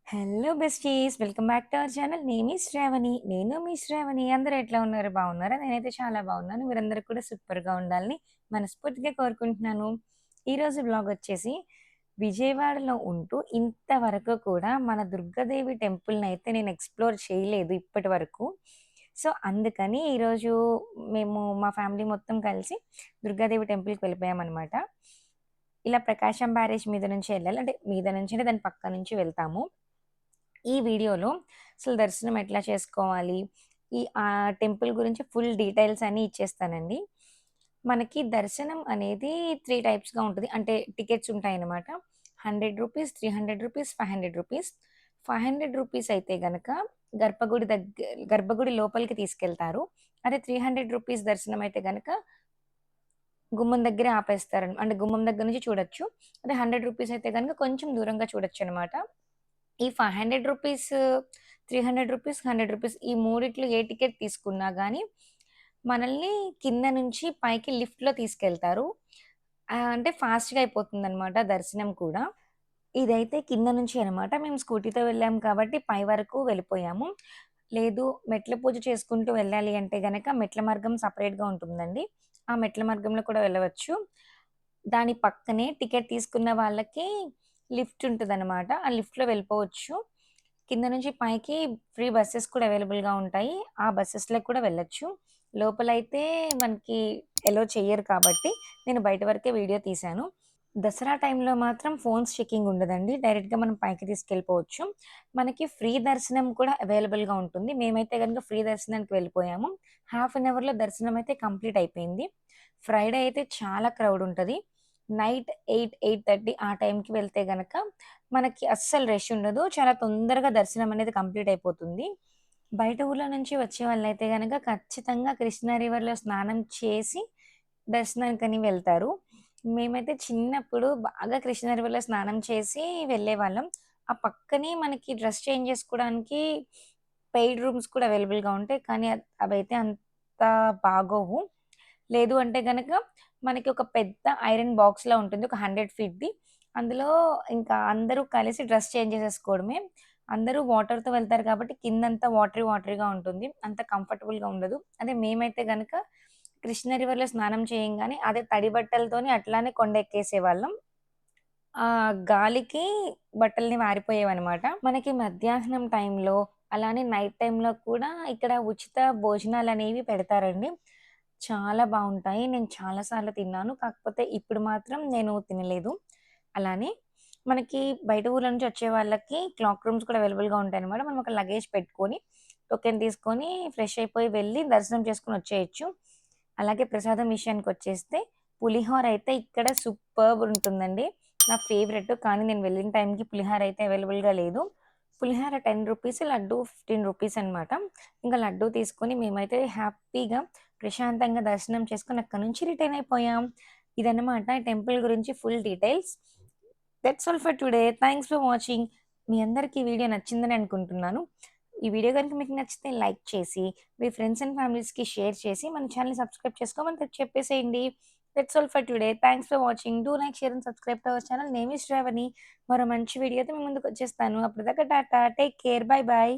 Hello besties! Welcome back to our channel. నేను మీ శ్రావణి. అందరూ ఎట్లా ఉన్నారు? బాగున్నారా? నేనైతే చాలా బాగున్నాను. మీరందరూ కూడా సూపర్‌గా ఉండాలని మనస్ఫూర్తిగా కోరుకుంటున్నాను. ఈరోజు వ్లాగొచ్చేసి విజయవాడలో ఉంటూ ఇంతవరకు కూడా మన దుర్గాదేవి టెంపుల్‌నయితే నేను ఎక్స్‌ప్లోర్ చేయలేదు ఇప్పటి వరకు. సో, అందుకని ఈరోజు మేము మా ఫ్యామిలీ మొత్తం కలిసి దుర్గాదేవి టెంపుల్‌కి వెళ్ళిపోయామనమాట. ఇలా ప్రకాశం బ్యారేజ్ మీద నుంచి ఎళ్ళాలి. అంటే మీద నుంచి అంటే దాని పక్క నుంచి వెళ్తాము. ఈ వీడియోలో అసలు దర్శనం ఎట్లా చేసుకోవాలి? టెంపుల్ గురించి ఫుల్ డీటెయిల్స్ అన్నీ ఇచ్చేస్తానండి. మనకి దర్శనం అనేది 3 టైప్స్‌గా ఉంటది. అంటే టికెట్స్ ఉంటాయన్నమాట. రూ. 100, రూ. 300, రూ. 500. రూ. 500 అయితే గనక గర్భగుడి లోపలికి తీసుకెళ్తారు. అదే రూ. 300 దర్శనం అయితే గనక గుమ్మం దగ్గరే అంటే గుమ్మం దగ్గర నుంచి చూడొచ్చు. అదే రూ. 100 అయితే గనక కొంచెం దూరంగా చూడొచ్చనమాట. ఈ రూ. 500, రూ. 300, ఈ మూడిట్లో ఏ టికెట్ తీసుకున్నా గానీ, మనల్ని కింద నుంచి పైకి లిఫ్ట్‌లో తీసుకెళ్తారు. అంటే ఫాస్ట్‌గా అయిపోతుందనమాట దర్శనం కూడా. ఇదైతే కింద నుంచి అనమాట. మేము స్కూటీతో వెళ్ళాం కాబట్టి పై వరకు వెళ్ళిపోయాము. లేదు మెట్ల పూజ చేసుకుంటూ వెళ్ళాలి అంటే గనక మెట్ల మార్గం సెపరేట్‌గా ఉంటుందండి. ఆ మెట్ల మార్గంలో కూడా వెళ్ళవచ్చు. దాని పక్కనే టికెట్ తీసుకున్న వాళ్ళకి లిఫ్ట్ ఉంటదనమాట. ఆ లిఫ్ట్‌లో వెళ్ళిపోవచ్చు. కింద నుంచి పైకి ఫ్రీ బసెస్ కూడా అవైలబుల్‌గా ఉంటాయి. ఆ బసెస్‌లో కూడా వెళ్ళొచ్చు. లోపలైతే మనకి అలో చెయ్యరు కాబట్టి నేను బయట వరకే వీడియో తీశాను. దసరా టైంలో మాత్రం ఫోన్స్ చెకింగ్ ఉండదండి. డైరెక్ట్‌గా మనం పైకి తీసుకెళ్ళిపోవచ్చు. మనకి ఫ్రీ దర్శనం కూడా అవైలబుల్‌గా ఉంటుంది. మేమైతే గనుక ఫ్రీ దర్శనానికి వెళ్ళిపోయాము. హాఫ్ అన్ అవర్‌లో దర్శనం అయితే కంప్లీట్ అయిపోయింది. ఫ్రైడే అయితే చాలా క్రౌడ్ ఉంటది. నైట్ 8, 8:30 ఆ టైంకి వెళ్తే గనక మనకి అస్సలు రష్ ఉండదు. చాలా తొందరగా దర్శనం అనేది కంప్లీట్ అయిపోతుంది. బయట ఊర్ల నుంచి వచ్చేవాళ్ళైతే గనక ఖచ్చితంగా కృష్ణా రివర్‌లో స్నానం చేసి దర్శనానికని వెళ్తారు. మేమైతే చిన్నప్పుడు బాగా కృష్ణా రివర్‌లో స్నానం చేసి వెళ్ళేవాళ్ళం. ఆ పక్కనే మనకి డ్రెస్ చేంజ్ చేసుకోవడానికి పెయిడ్ రూమ్స్ కూడా అవైలబుల్‌గా ఉంటాయి. కానీ అవైతే అంత బాగోవు. లేదు అంటే గనక మనకి ఒక పెద్ద ఐరన్ బాక్స్‌లా ఉంటుంది. ఒక 100 ఫీట్‌ది. అందులో ఇంకా అందరూ కలిసి డ్రెస్ చేంజ్ చేసేసుకోవడమే. అందరూ వాటర్‌తో వెళ్తారు కాబట్టి కిందంతా వాటరీగా ఉంటుంది. అంత కంఫర్టబుల్‌గా ఉండదు. అదే మేమైతే గనక కృష్ణ రివర్‌లో స్నానం చేయంగానే అదే తడి బట్టలతోని అట్లానే కొండెక్కేసేవాళ్ళం. గాలికి బట్టలన్నీ మారిపోయేవన్నమాట. మనకి మధ్యాహ్నం టైంలో, అలానే నైట్ టైంలో కూడా ఇక్కడ ఉచిత భోజనాలనేవి పెడతారండి. చాలా బావుంటాయి. నేను చాలా సార్లు తిన్నాను. కాకపోతే ఇప్పుడు మాత్రం నేను తినలేదు. అలానే మనకి బయట ఊర్ల నుంచి వచ్చే వాళ్ళకి క్లాక్ రూమ్స్ కూడా అవైలబుల్‌గా ఉంటాయన్నమాట. మనం ఒక లగేజ్ పెట్టుకొని, టోకెన్ తీసుకొని, ఫ్రెష్ అయిపోయి వెళ్లి దర్శనం చేసుకొని వచ్చేయొచ్చు. అలాగే ప్రసాదం విషయానికొచ్చేస్తే పులిహోర అయితే ఇక్కడ సూపర్బ్ ఉంటుందండి. నా ఫేవరెట్. కానీ నేను వెళ్ళిన టైంకి పులిహోర అయితే అవైలబుల్‌గా లేదు. పులిహోర రూ. 10, లడ్డు రూ. 15 అనమాట. ఇంక లడ్డు తీసుకొని మేమైతే హ్యాపీగా ప్రశాంతంగా దర్శనం చేసుకొని అక్కడి నుంచి రిటర్న్ అయిపోయాం. ఇదన్నమాట టెంపుల్ గురించి full details. That's all for today. Thanks for watching. మీ అందరికి ఈ వీడియో నచ్చిందని అనుకుంటున్నాను. ఈ వీడియో గనుక మీకు నచ్చితే లైక్ చేసి, మీ ఫ్రెండ్స్ అండ్ ఫ్యామిలీస్‌కి షేర్ చేసి, మన ఛానెల్‌ని సబ్స్క్రైబ్ చేసుకోమని చెప్పేసేయండి. That's all for today. Thanks for watching. Do like, share and subscribe to our channel. Name is Shravani. మరో మంచి వీడియోతో మీ ముందుకొచ్చేస్తాను. అప్పటిదాకా tata. Take care. Bye by.